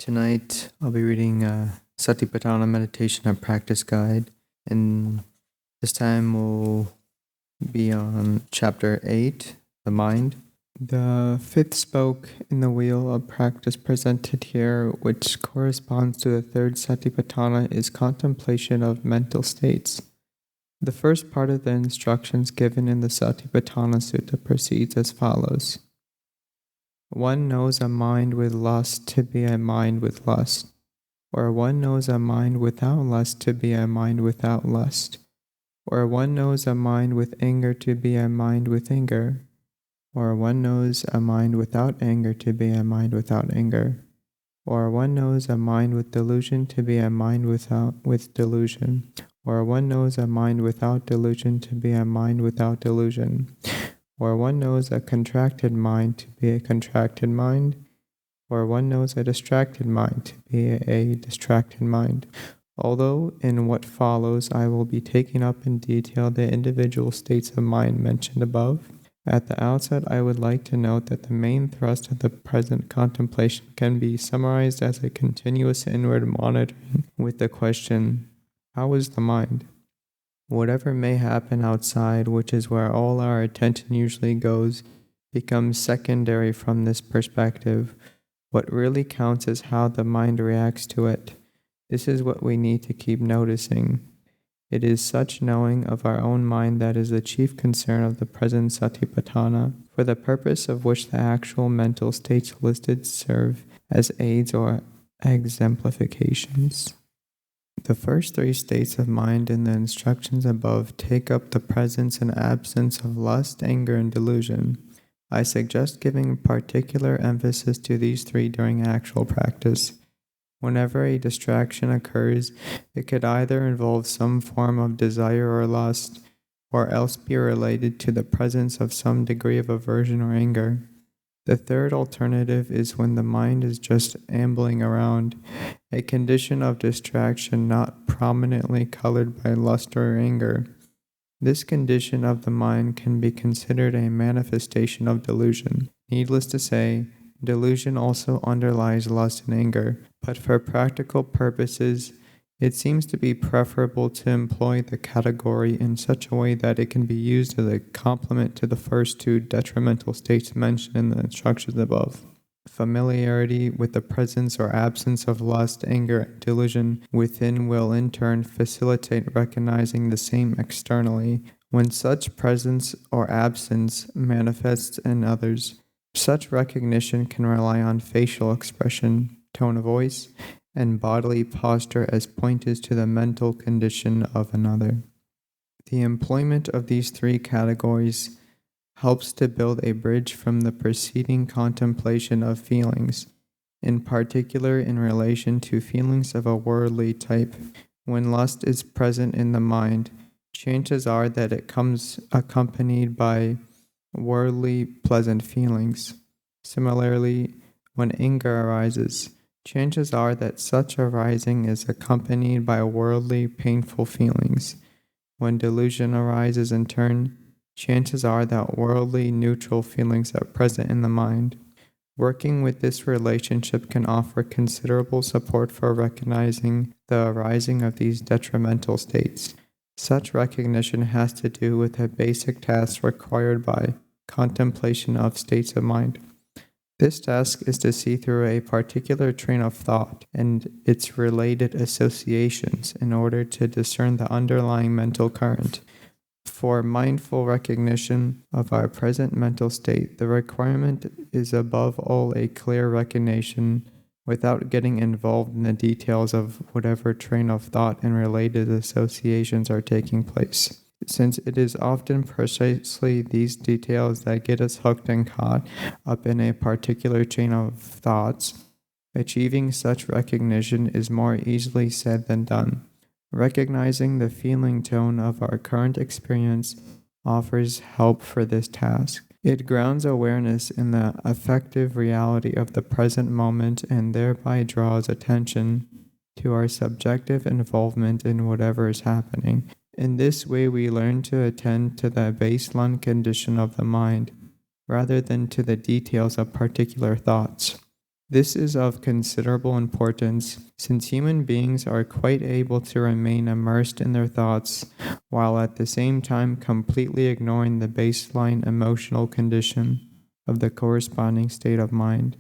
Tonight, I'll be reading Satipaṭṭhāna Meditation and Practice Guide, and this time we'll be on Chapter 8, the Mind. The fifth spoke in the wheel of practice presented here, which corresponds to the third Satipaṭṭhāna, is contemplation of mental states. The first part of the instructions given in the Satipaṭṭhāna Sutta proceeds as follows. One knows a mind with lust to be a mind with lust, or one knows a mind without lust to be a mind without lust, or one knows a mind with anger to be a mind with anger, or one knows a mind without anger to be a mind without anger, or one knows a mind with delusion to be a mind with delusion, or one knows a mind without delusion to be a mind without delusion, or one knows a contracted mind to be a contracted mind, or one knows a distracted mind to be a distracted mind. Although in what follows I will be taking up in detail the individual states of mind mentioned above, at the outset I would like to note that the main thrust of the present contemplation can be summarized as a continuous inward monitoring with the question, how is the mind? Whatever may happen outside, which is where all our attention usually goes, becomes secondary from this perspective. What really counts is how the mind reacts to it. This is what we need to keep noticing. It is such knowing of our own mind that is the chief concern of the present Satipaṭṭhāna, for the purpose of which the actual mental states listed serve as aids or exemplifications. The first three states of mind in the instructions above take up the presence and absence of lust, anger, and delusion. I suggest giving particular emphasis to these three during actual practice. Whenever a distraction occurs, it could either involve some form of desire or lust, or else be related to the presence of some degree of aversion or anger. The third alternative is when the mind is just ambling around, a condition of distraction not prominently colored by lust or anger. This condition of the mind can be considered a manifestation of delusion. Needless to say, delusion also underlies lust and anger, but for practical purposes, it seems to be preferable to employ the category in such a way that it can be used as a complement to the first two detrimental states mentioned in the instructions above. Familiarity with the presence or absence of lust, anger, and delusion within will in turn facilitate recognizing the same externally when such presence or absence manifests in others. Such recognition can rely on facial expression, tone of voice, and bodily posture as pointers to the mental condition of another. The employment of these three categories helps to build a bridge from the preceding contemplation of feelings, in particular in relation to feelings of a worldly type. When lust is present in the mind, chances are that it comes accompanied by worldly pleasant feelings. Similarly, when anger arises, chances are that such arising is accompanied by worldly painful feelings. When delusion arises in turn, chances are that worldly neutral feelings are present in the mind. Working with this relationship can offer considerable support for recognizing the arising of these detrimental states. Such recognition has to do with a basic task required by contemplation of states of mind. This task is to see through a particular train of thought and its related associations in order to discern the underlying mental current. For mindful recognition of our present mental state, the requirement is above all a clear recognition without getting involved in the details of whatever train of thought and related associations are taking place, since it is often precisely these details that get us hooked and caught up in a particular chain of thoughts. Achieving such recognition is more easily said than done. Recognizing the feeling tone of our current experience offers help for this task. It grounds awareness in the affective reality of the present moment and thereby draws attention to our subjective involvement in whatever is happening. In this way, we learn to attend to the baseline condition of the mind, rather than to the details of particular thoughts. This is of considerable importance, since human beings are quite able to remain immersed in their thoughts, while at the same time completely ignoring the baseline emotional condition of the corresponding state of mind.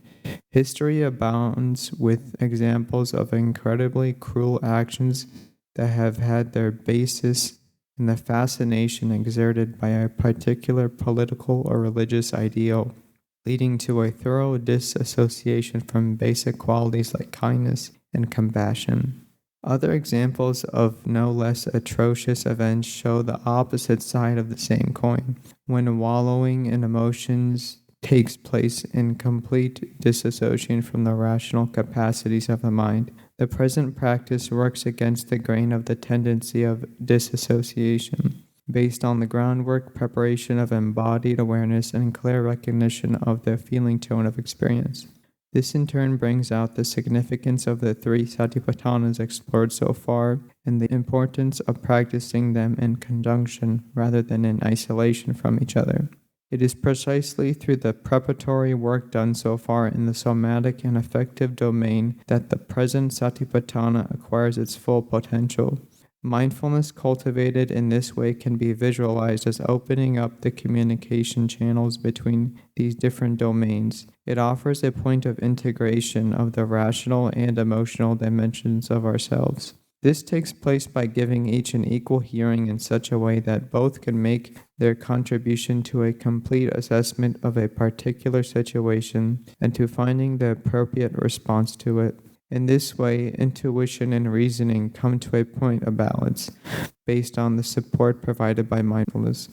History abounds with examples of incredibly cruel actions that have had their basis in the fascination exerted by a particular political or religious ideal, leading to a thorough disassociation from basic qualities like kindness and compassion. Other examples of no less atrocious events show the opposite side of the same coin, when wallowing in emotions takes place in complete disassociation from the rational capacities of the mind. The present practice works against the grain of the tendency of disassociation, based on the groundwork preparation of embodied awareness and clear recognition of the feeling tone of experience. This in turn brings out the significance of the three Satipaṭṭhānas explored so far and the importance of practicing them in conjunction rather than in isolation from each other. It is precisely through the preparatory work done so far in the somatic and affective domain that the present Satipaṭṭhāna acquires its full potential. Mindfulness cultivated in this way can be visualized as opening up the communication channels between these different domains. It offers a point of integration of the rational and emotional dimensions of ourselves. This takes place by giving each an equal hearing in such a way that both can make their contribution to a complete assessment of a particular situation and to finding the appropriate response to it. In this way, intuition and reasoning come to a point of balance based on the support provided by mindfulness.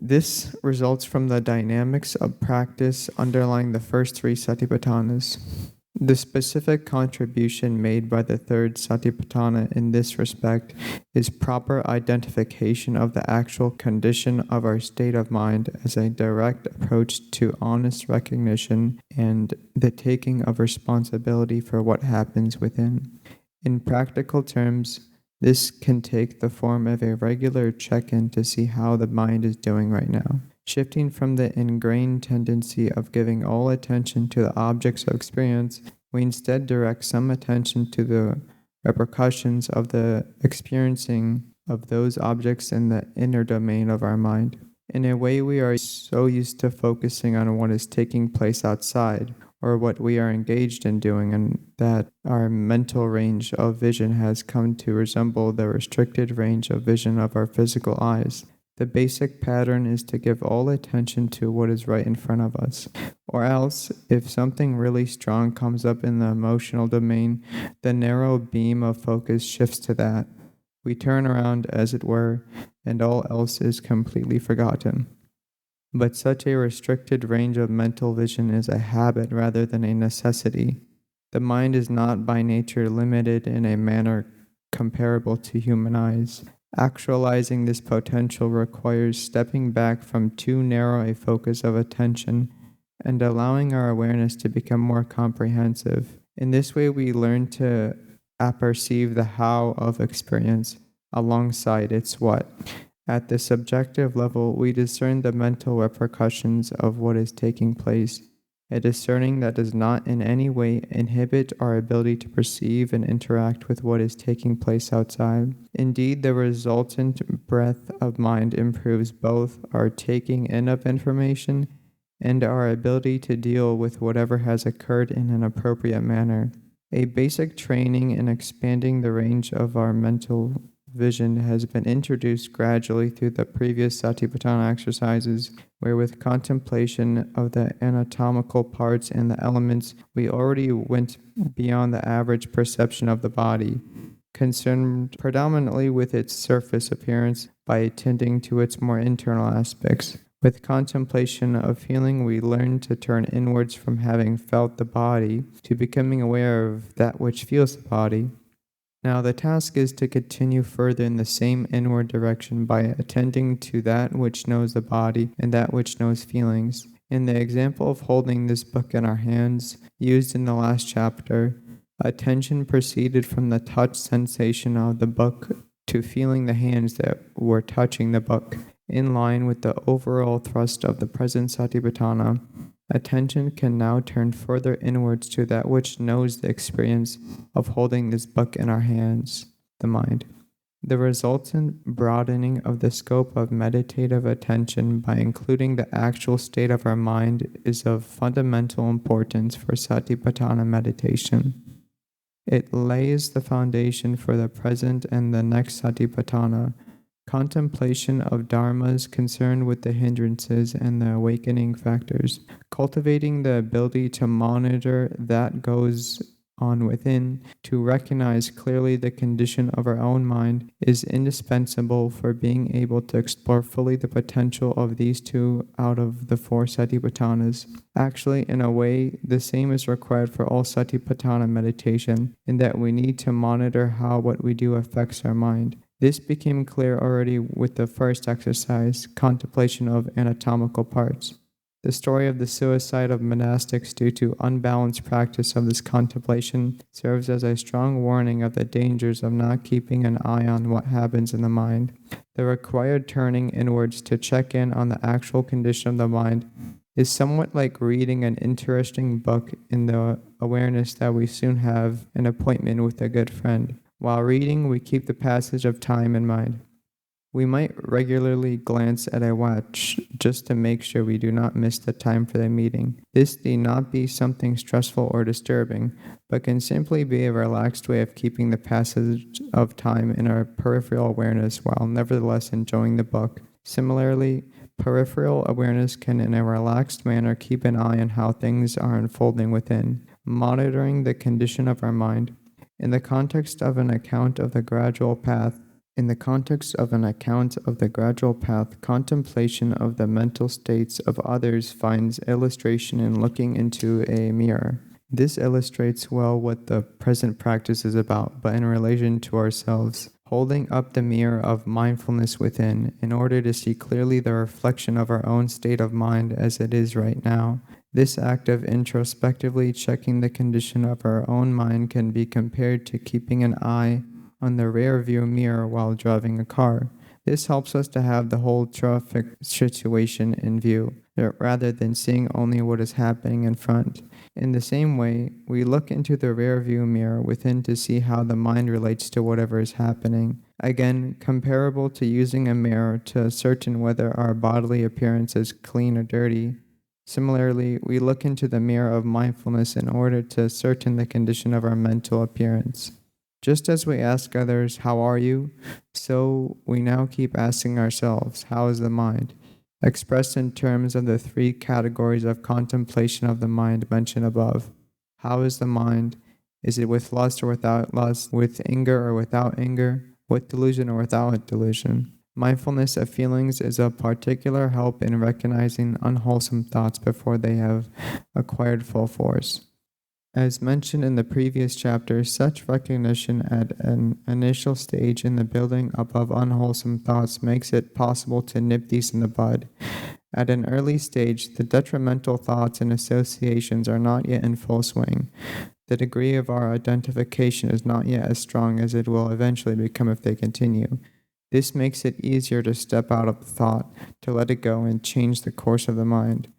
This results from the dynamics of practice underlying the first three Satipaṭṭhānas. The specific contribution made by the third Satipaṭṭhāna in this respect is proper identification of the actual condition of our state of mind as a direct approach to honest recognition and the taking of responsibility for what happens within. In practical terms, this can take the form of a regular check-in to see how the mind is doing right now. Shifting from the ingrained tendency of giving all attention to the objects of experience, we instead direct some attention to the repercussions of the experiencing of those objects in the inner domain of our mind. In a way, we are so used to focusing on what is taking place outside, or what we are engaged in doing, and that our mental range of vision has come to resemble the restricted range of vision of our physical eyes. The basic pattern is to give all attention to what is right in front of us. Or else, if something really strong comes up in the emotional domain, the narrow beam of focus shifts to that. We turn around, as it were, and all else is completely forgotten. But such a restricted range of mental vision is a habit rather than a necessity. The mind is not by nature limited in a manner comparable to human eyes. Actualizing this potential requires stepping back from too narrow a focus of attention and allowing our awareness to become more comprehensive. In this way, we learn to apperceive the how of experience alongside its what. At the subjective level, we discern the mental repercussions of what is taking place, a discerning that does not in any way inhibit our ability to perceive and interact with what is taking place outside. Indeed, the resultant breadth of mind improves both our taking in of information and our ability to deal with whatever has occurred in an appropriate manner. A basic training in expanding the range of our mental vision has been introduced gradually through the previous Satipaṭṭhāna exercises, where with contemplation of the anatomical parts and the elements, we already went beyond the average perception of the body, concerned predominantly with its surface appearance by attending to its more internal aspects. With contemplation of feeling, we learn to turn inwards from having felt the body to becoming aware of that which feels the body. Now the task is to continue further in the same inward direction by attending to that which knows the body and that which knows feelings. In the example of holding this book in our hands, used in the last chapter, attention proceeded from the touch sensation of the book to feeling the hands that were touching the book. In line with the overall thrust of the present Satipaṭṭhāna, Attention can now turn further inwards to that which knows the experience of holding this book in our hands, the mind. The resultant broadening of the scope of meditative attention by including the actual state of our mind is of fundamental importance for Satipaṭṭhāna meditation. It lays the foundation for the present and the next Satipaṭṭhāna, contemplation of dharmas concerned with the hindrances and the awakening factors, cultivating the ability to monitor that goes on within, to recognize clearly the condition of our own mind, is indispensable for being able to explore fully the potential of these two out of the four Satipaṭṭhānas. Actually, in a way, the same is required for all Satipaṭṭhāna meditation, in that we need to monitor how what we do affects our mind. This became clear already with the first exercise, contemplation of anatomical parts. The story of the suicide of monastics due to unbalanced practice of this contemplation serves as a strong warning of the dangers of not keeping an eye on what happens in the mind. The required turning inwards to check in on the actual condition of the mind is somewhat like reading an interesting book in the awareness that we soon have an appointment with a good friend. While reading, we keep the passage of time in mind. We might regularly glance at a watch just to make sure we do not miss the time for the meeting. This need not be something stressful or disturbing, but can simply be a relaxed way of keeping the passage of time in our peripheral awareness while nevertheless enjoying the book. Similarly, peripheral awareness can in a relaxed manner keep an eye on how things are unfolding within, monitoring the condition of our mind. In the context of an account of the gradual path, contemplation of the mental states of others finds illustration in looking into a mirror. This illustrates well what the present practice is about, but in relation to ourselves, holding up the mirror of mindfulness within, in order to see clearly the reflection of our own state of mind as it is right now. This act of introspectively checking the condition of our own mind can be compared to keeping an eye on the rear view mirror while driving a car. This helps us to have the whole traffic situation in view, rather than seeing only what is happening in front. In the same way, we look into the rear view mirror within to see how the mind relates to whatever is happening. Again, comparable to using a mirror to ascertain whether our bodily appearance is clean or dirty. Similarly, we look into the mirror of mindfulness in order to ascertain the condition of our mental appearance. Just as we ask others, "How are you?" so we now keep asking ourselves, "How is the mind?" Expressed in terms of the three categories of contemplation of the mind mentioned above. How is the mind? Is it with lust or without lust? With anger or without anger? With delusion or without delusion? Mindfulness of feelings is of particular help in recognizing unwholesome thoughts before they have acquired full force. As mentioned in the previous chapter, such recognition at an initial stage in the building up of unwholesome thoughts makes it possible to nip these in the bud. At an early stage, the detrimental thoughts and associations are not yet in full swing. The degree of our identification is not yet as strong as it will eventually become if they continue. This makes it easier to step out of the thought, to let it go and change the course of the mind.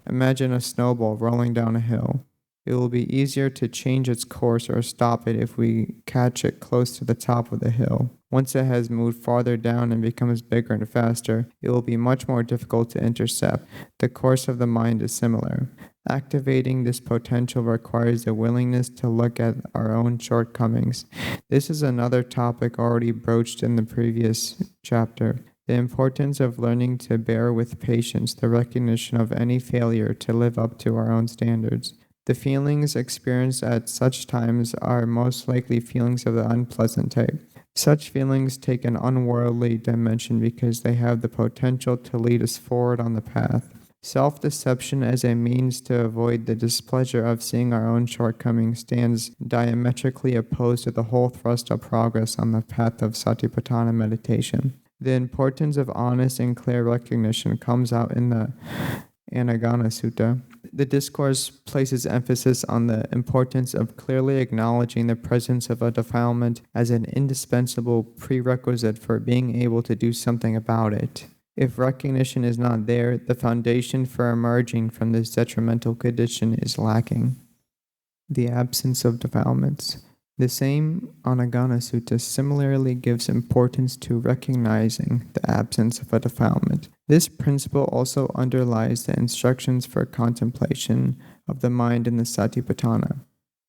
Imagine a snowball rolling down a hill. It will be easier to change its course or stop it if we catch it close to the top of the hill. Once it has moved farther down and becomes bigger and faster, it will be much more difficult to intercept. The course of the mind is similar. Activating this potential requires the willingness to look at our own shortcomings. This is another topic already broached in the previous chapter. The importance of learning to bear with patience the recognition of any failure to live up to our own standards. The feelings experienced at such times are most likely feelings of the unpleasant type. Such feelings take an unworldly dimension because they have the potential to lead us forward on the path. Self-deception as a means to avoid the displeasure of seeing our own shortcomings stands diametrically opposed to the whole thrust of progress on the path of Satipaṭṭhāna meditation. The importance of honest and clear recognition comes out in the Anagarika Sutta. The discourse places emphasis on the importance of clearly acknowledging the presence of a defilement as an indispensable prerequisite for being able to do something about it. If recognition is not there, the foundation for emerging from this detrimental condition is lacking. The absence of defilements. The same Anagarika Sutta similarly gives importance to recognizing the absence of a defilement. This principle also underlies the instructions for contemplation of the mind in the Satipaṭṭhāna.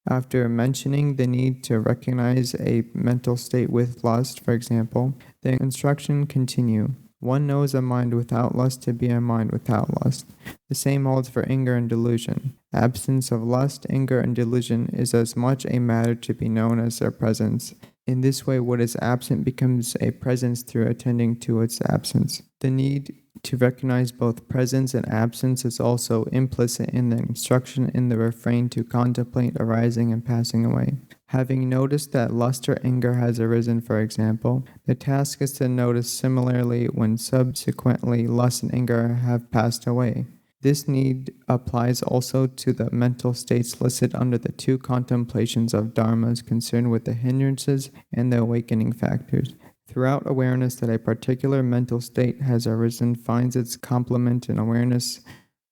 After mentioning the need to recognize a mental state with lust, for example, the instruction continue. One knows a mind without lust to be a mind without lust. The same holds for anger and delusion. Absence of lust, anger, and delusion is as much a matter to be known as their presence. In this way, what is absent becomes a presence through attending to its absence. The need to recognize both presence and absence is also implicit in the instruction in the refrain to contemplate arising and passing away. Having noticed that lust or anger has arisen, for example, the task is to notice similarly when subsequently lust and anger have passed away. This need applies also to the mental states listed under the two contemplations of dharmas concerned with the hindrances and the awakening factors. Throughout, awareness that a particular mental state has arisen finds its complement in awareness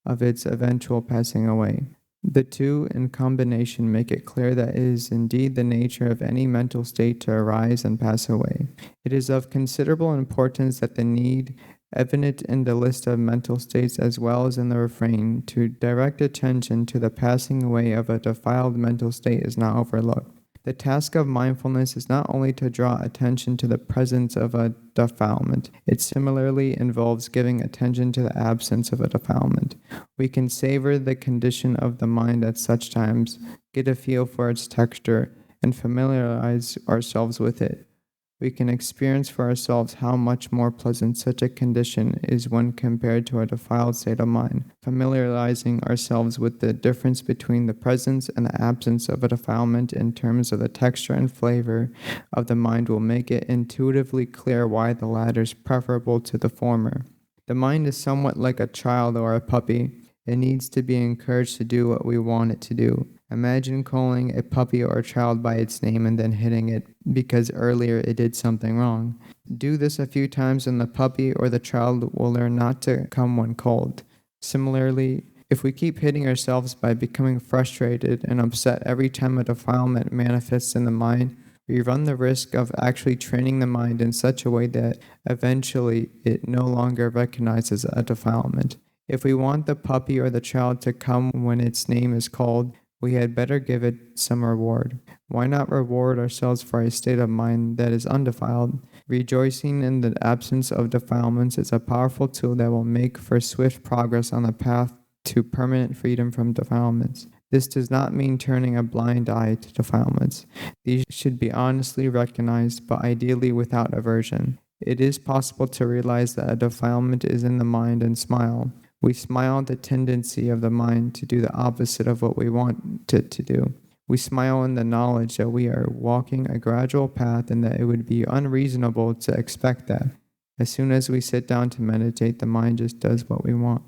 of its eventual passing away. The two in combination make it clear that it is indeed the nature of any mental state to arise and pass away. It is of considerable importance that the need, evident in the list of mental states as well as in the refrain, to direct attention to the passing away of a defiled mental state is not overlooked. The task of mindfulness is not only to draw attention to the presence of a defilement, it similarly involves giving attention to the absence of a defilement. We can savor the condition of the mind at such times, get a feel for its texture, and familiarize ourselves with it. We can experience for ourselves how much more pleasant such a condition is when compared to a defiled state of mind. Familiarizing ourselves with the difference between the presence and the absence of a defilement in terms of the texture and flavor of the mind will make it intuitively clear why the latter is preferable to the former. The mind is somewhat like a child or a puppy. It needs to be encouraged to do what we want it to do. Imagine calling a puppy or a child by its name and then hitting it because earlier it did something wrong. Do this a few times and the puppy or the child will learn not to come when called. Similarly, if we keep hitting ourselves by becoming frustrated and upset every time a defilement manifests in the mind, we run the risk of actually training the mind in such a way that eventually it no longer recognizes a defilement. If we want the puppy or the child to come when its name is called, we had better give it some reward. Why not reward ourselves for a state of mind that is undefiled? Rejoicing in the absence of defilements is a powerful tool that will make for swift progress on the path to permanent freedom from defilements. This does not mean turning a blind eye to defilements. These should be honestly recognized, but ideally without aversion. It is possible to realize that a defilement is in the mind and smile. We smile at the tendency of the mind to do the opposite of what we want it to do. We smile in the knowledge that we are walking a gradual path and that it would be unreasonable to expect that. As soon as we sit down to meditate, the mind just does what we want.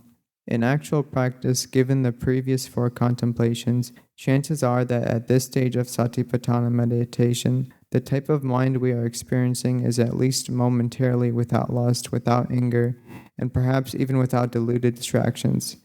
In actual practice, given the previous four contemplations, chances are that at this stage of Satipaṭṭhāna meditation, the type of mind we are experiencing is at least momentarily without lust, without anger, and perhaps even without deluded distractions.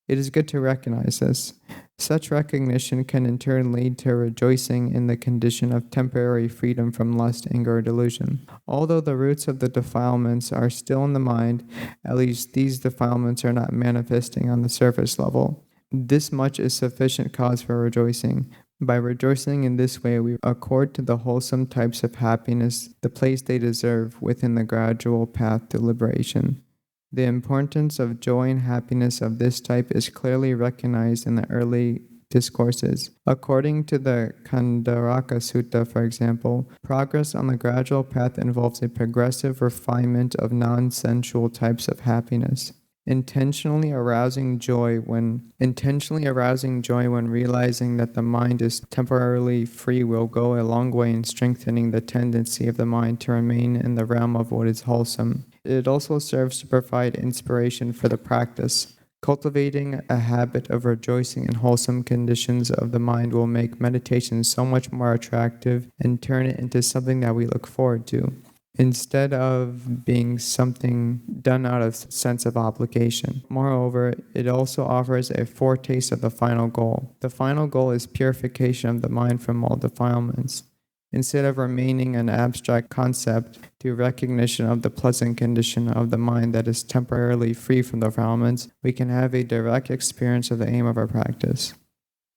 It is good to recognize this. Such recognition can in turn lead to rejoicing in the condition of temporary freedom from lust, anger, or delusion. Although the roots of the defilements are still in the mind, at least these defilements are not manifesting on the surface level. This much is sufficient cause for rejoicing. By rejoicing in this way, we accord to the wholesome types of happiness the place they deserve within the gradual path to liberation. The importance of joy and happiness of this type is clearly recognized in the early discourses. According to the Anagarika Sutta, for example, progress on the gradual path involves a progressive refinement of non-sensual types of happiness. Intentionally arousing joy when realizing that the mind is temporarily free will go a long way in strengthening the tendency of the mind to remain in the realm of what is wholesome. It also serves to provide inspiration for the practice. Cultivating a habit of rejoicing in wholesome conditions of the mind will make meditation so much more attractive and turn it into something that we look forward to. instead of being something done out of sense of obligation. Moreover, it also offers a foretaste of the final goal. The final goal is purification of the mind from all defilements. Instead of remaining an abstract concept through recognition of the pleasant condition of the mind that is temporarily free from defilements, we can have a direct experience of the aim of our practice.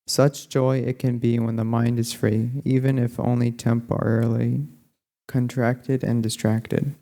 Such joy it can be when the mind is free, even if only temporarily contracted and distracted.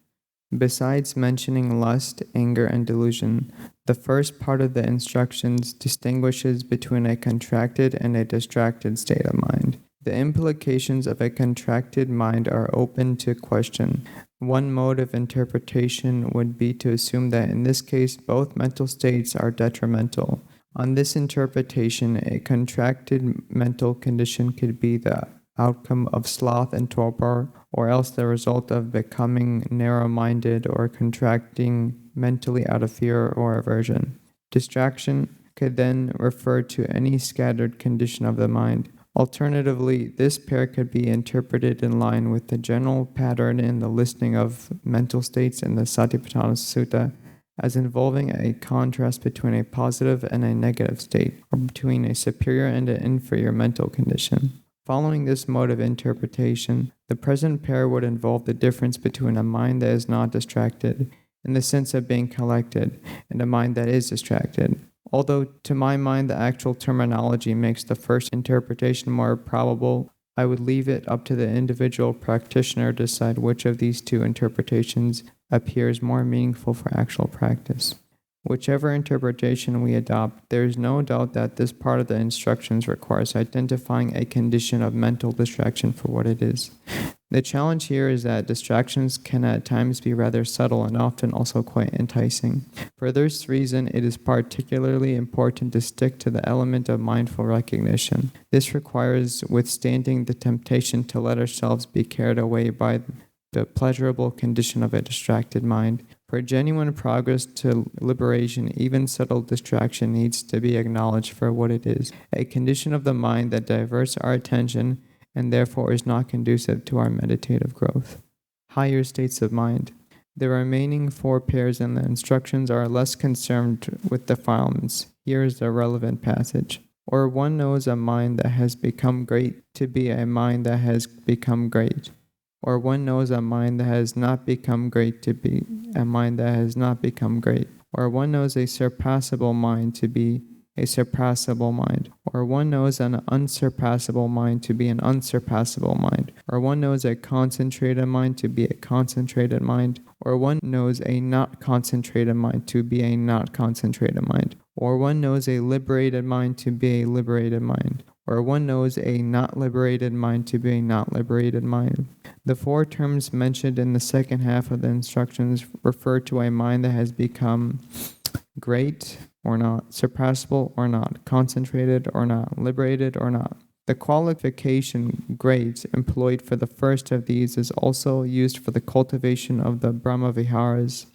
Besides mentioning lust, anger, and delusion, the first part of the instructions distinguishes between a contracted and a distracted state of mind. The implications of a contracted mind are open to question. One mode of interpretation would be to assume that in this case both mental states are detrimental. On this interpretation, a contracted mental condition could be the outcome of sloth and torpor, or else the result of becoming narrow-minded or contracting mentally out of fear or aversion. Distraction could then refer to any scattered condition of the mind. Alternatively, this pair could be interpreted in line with the general pattern in the listing of mental states in the Satipaṭṭhāna Sutta as involving a contrast between a positive and a negative state, or between a superior and an inferior mental condition. Following this mode of interpretation, the present pair would involve the difference between a mind that is not distracted, in the sense of being collected, and a mind that is distracted. Although, to my mind, the actual terminology makes the first interpretation more probable, I would leave it up to the individual practitioner to decide which of these two interpretations appears more meaningful for actual practice. Whichever interpretation we adopt, there is no doubt that this part of the instructions requires identifying a condition of mental distraction for what it is. The challenge here is that distractions can at times be rather subtle and often also quite enticing. For this reason, it is particularly important to stick to the element of mindful recognition. This requires withstanding the temptation to let ourselves be carried away by the pleasurable condition of a distracted mind. For genuine progress to liberation, even subtle distraction needs to be acknowledged for what it is, a condition of the mind that diverts our attention and therefore is not conducive to our meditative growth. Higher states of mind. The remaining four pairs in the instructions are less concerned with defilements. Here is the relevant passage. Or one knows a mind that has become great to be a mind that has become great. Or one knows a mind that has not become great to be a mind that has not become great. Or one knows a surpassable mind to be a surpassable mind. Or one knows an unsurpassable mind to be an unsurpassable mind. Or one knows a concentrated mind to be a concentrated mind. Or one knows a not concentrated mind to be a not concentrated mind. Or one knows a liberated mind to be a liberated mind. Or one knows a not liberated mind to be a not liberated mind. The four terms mentioned in the second half of the instructions refer to a mind that has become great or not, surpassable or not, concentrated or not, liberated or not. The qualification great employed for the first of these is also used for the cultivation of the Brahma Viharas.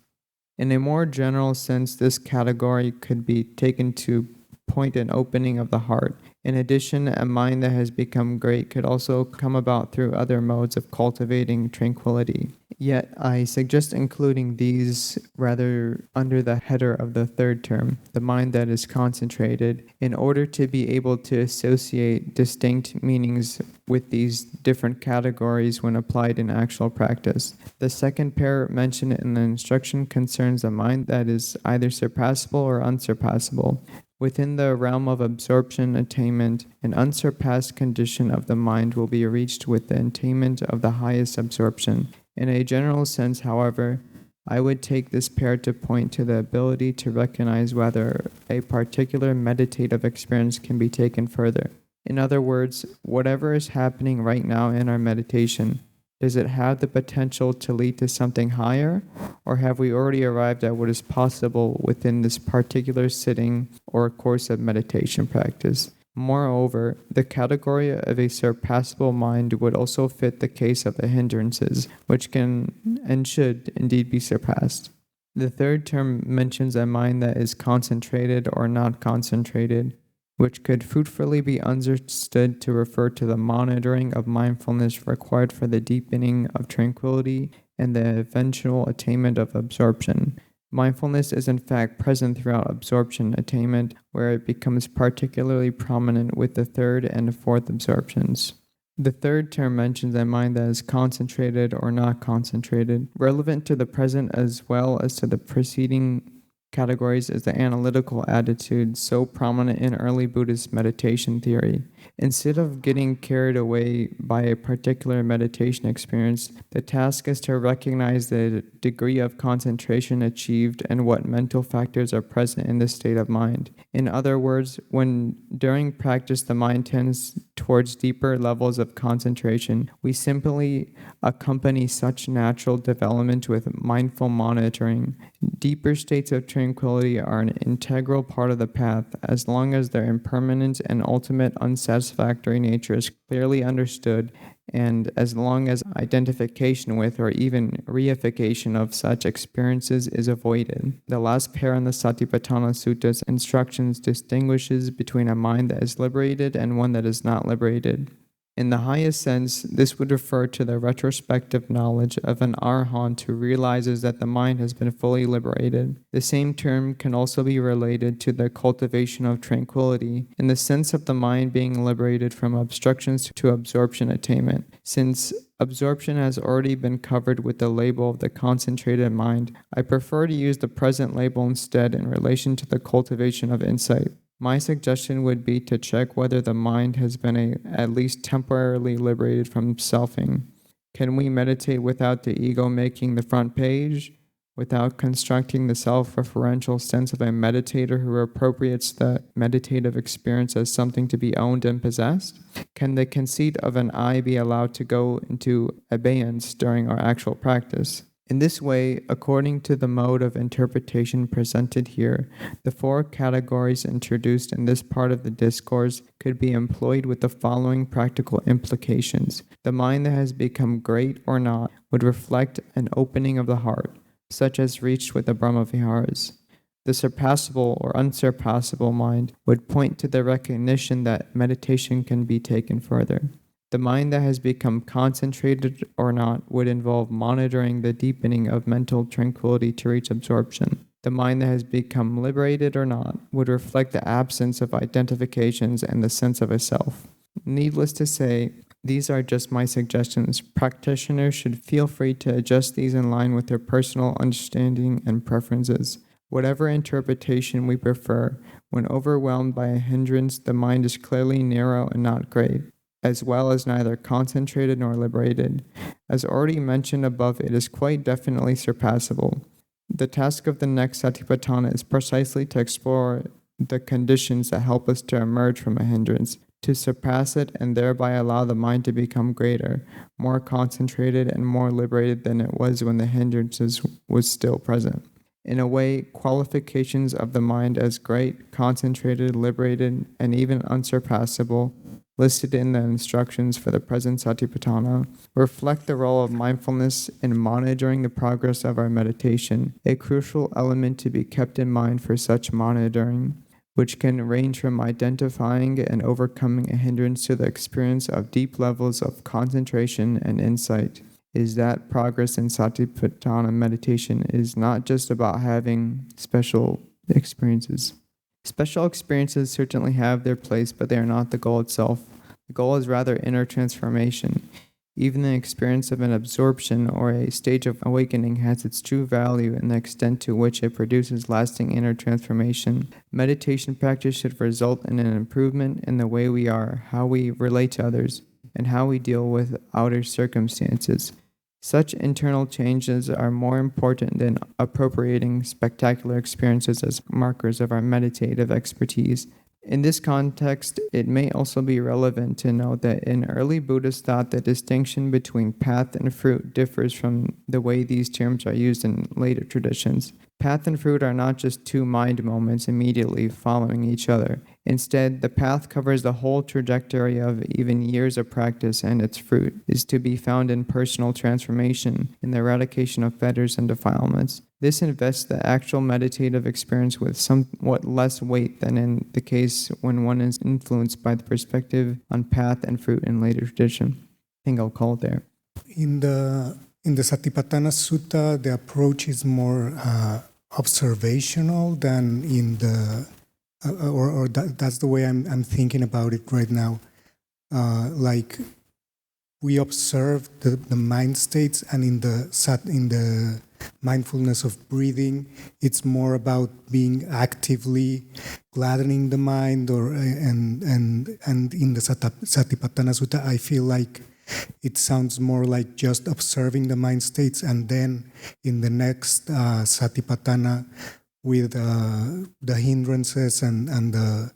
In a more general sense, this category could be taken to point an opening of the heart. In addition, a mind that has become great could also come about through other modes of cultivating tranquility. Yet, I suggest including these rather under the header of the third term, the mind that is concentrated, in order to be able to associate distinct meanings with these different categories when applied in actual practice. The second pair mentioned in the instruction concerns a mind that is either surpassable or unsurpassable. Within the realm of absorption attainment, an unsurpassed condition of the mind will be reached with the attainment of the highest absorption. In a general sense, however, I would take this pair to point to the ability to recognize whether a particular meditative experience can be taken further. In other words, whatever is happening right now in our meditation, does it have the potential to lead to something higher, or have we already arrived at what is possible within this particular sitting or course of meditation practice? Moreover, the category of a surpassable mind would also fit the case of the hindrances, which can and should indeed be surpassed. The third term mentions a mind that is concentrated or not concentrated, which could fruitfully be understood to refer to the monitoring of mindfulness required for the deepening of tranquility and the eventual attainment of absorption. Mindfulness is in fact present throughout absorption attainment, where it becomes particularly prominent with the third and fourth absorptions. The third term mentions a mind that is concentrated or not concentrated. Relevant to the present as well as to the preceding categories is the analytical attitude so prominent in early Buddhist meditation theory. Instead of getting carried away by a particular meditation experience, the task is to recognize the degree of concentration achieved and what mental factors are present in this state of mind. In other words, when during practice the mind tends towards deeper levels of concentration, we simply accompany such natural development with mindful monitoring. Deeper states of tranquility are an integral part of the path as long as their impermanent and ultimate unsatisfactory nature is clearly understood, and as long as identification with or even reification of such experiences is avoided. The last pair in the Satipaṭṭhāna Sutta's instructions distinguishes between a mind that is liberated and one that is not liberated. In the highest sense, this would refer to the retrospective knowledge of an arahant who realizes that the mind has been fully liberated. The same term can also be related to the cultivation of tranquility, in the sense of the mind being liberated from obstructions to absorption attainment. Since absorption has already been covered with the label of the concentrated mind, I prefer to use the present label instead in relation to the cultivation of insight. My suggestion would be to check whether the mind has been at least temporarily liberated from selfing. Can we meditate without the ego making the front page? Without constructing the self-referential sense of a meditator who appropriates the meditative experience as something to be owned and possessed? Can the conceit of an I be allowed to go into abeyance during our actual practice? In this way, according to the mode of interpretation presented here, the four categories introduced in this part of the discourse could be employed with the following practical implications. The mind that has become great or not would reflect an opening of the heart, such as reached with the Brahmaviharas. The surpassable or unsurpassable mind would point to the recognition that meditation can be taken further. The mind that has become concentrated or not would involve monitoring the deepening of mental tranquility to reach absorption. The mind that has become liberated or not would reflect the absence of identifications and the sense of a self. Needless to say, these are just my suggestions. Practitioners should feel free to adjust these in line with their personal understanding and preferences. Whatever interpretation we prefer, when overwhelmed by a hindrance, the mind is clearly narrow and not great, as well as neither concentrated nor liberated. As already mentioned above, it is quite definitely surpassable. The task of the next Satipaṭṭhāna is precisely to explore the conditions that help us to emerge from a hindrance, to surpass it and thereby allow the mind to become greater, more concentrated and more liberated than it was when the hindrances was still present. In a way, qualifications of the mind as great, concentrated, liberated, and even unsurpassable, listed in the instructions for the present Satipaṭṭhāna, reflect the role of mindfulness in monitoring the progress of our meditation, a crucial element to be kept in mind for such monitoring, which can range from identifying and overcoming a hindrance to the experience of deep levels of concentration and insight. Is that progress in Satipaṭṭhāna meditation is not just about having special experiences. Special experiences certainly have their place, but they are not the goal itself. The goal is rather inner transformation. Even the experience of an absorption or a stage of awakening has its true value in the extent to which it produces lasting inner transformation. Meditation practice should result in an improvement in the way we are, how we relate to others, and how we deal with outer circumstances. Such internal changes are more important than appropriating spectacular experiences as markers of our meditative expertise. In this context, it may also be relevant to note that in early Buddhist thought, the distinction between path and fruit differs from the way these terms are used in later traditions. Path and fruit are not just two mind moments immediately following each other. Instead, the path covers the whole trajectory of even years of practice, and its fruit is to be found in personal transformation, in the eradication of fetters and defilements. This invests the actual meditative experience with somewhat less weight than in the case when one is influenced by the perspective on path and fruit in later tradition. I think I'll call it there. In the in the Satipaṭṭhāna Sutta, the approach is more observational than in the, that's the way I'm thinking about it right now. Like we observe the mind states, and in the mindfulness of breathing, it's more about being actively gladdening the mind, and in the Satipaṭṭhāna Sutta, I feel like it sounds more like just observing the mind states, and then in the next Satipaṭṭhāna, with the hindrances and the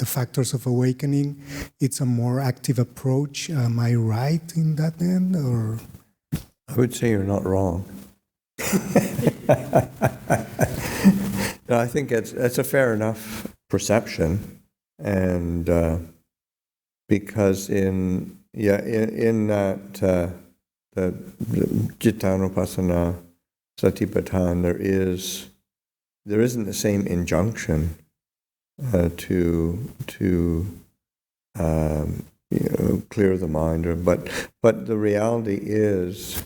factors of awakening, it's a more active approach. Am I right in that end, or? I would say you're not wrong. No, I think it's a fair enough perception, and because in that the Cittanupassana Satipaṭṭhāna, there isn't the same injunction to clear the mind, but the reality is,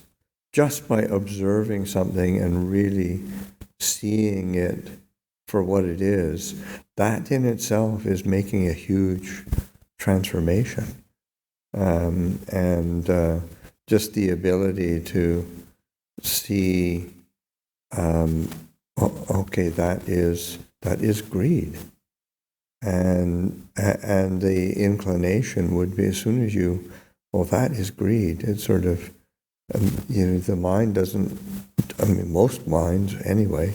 just by observing something and really seeing it for what it is, that in itself is making a huge transformation. And just the ability to see, okay, that is greed. And the inclination would be, as soon as you, well, that is greed, it's sort of, the mind doesn't, most minds anyway,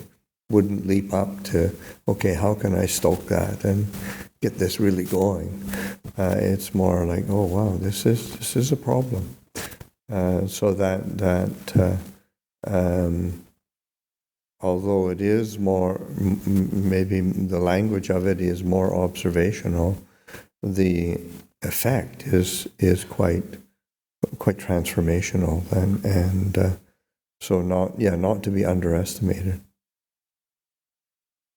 wouldn't leap up to, okay, how can I stoke that and get this really going? It's more like, oh wow, this is a problem. So that although it is more, maybe the language of it is more observational, the effect is quite transformational, and so not to be underestimated.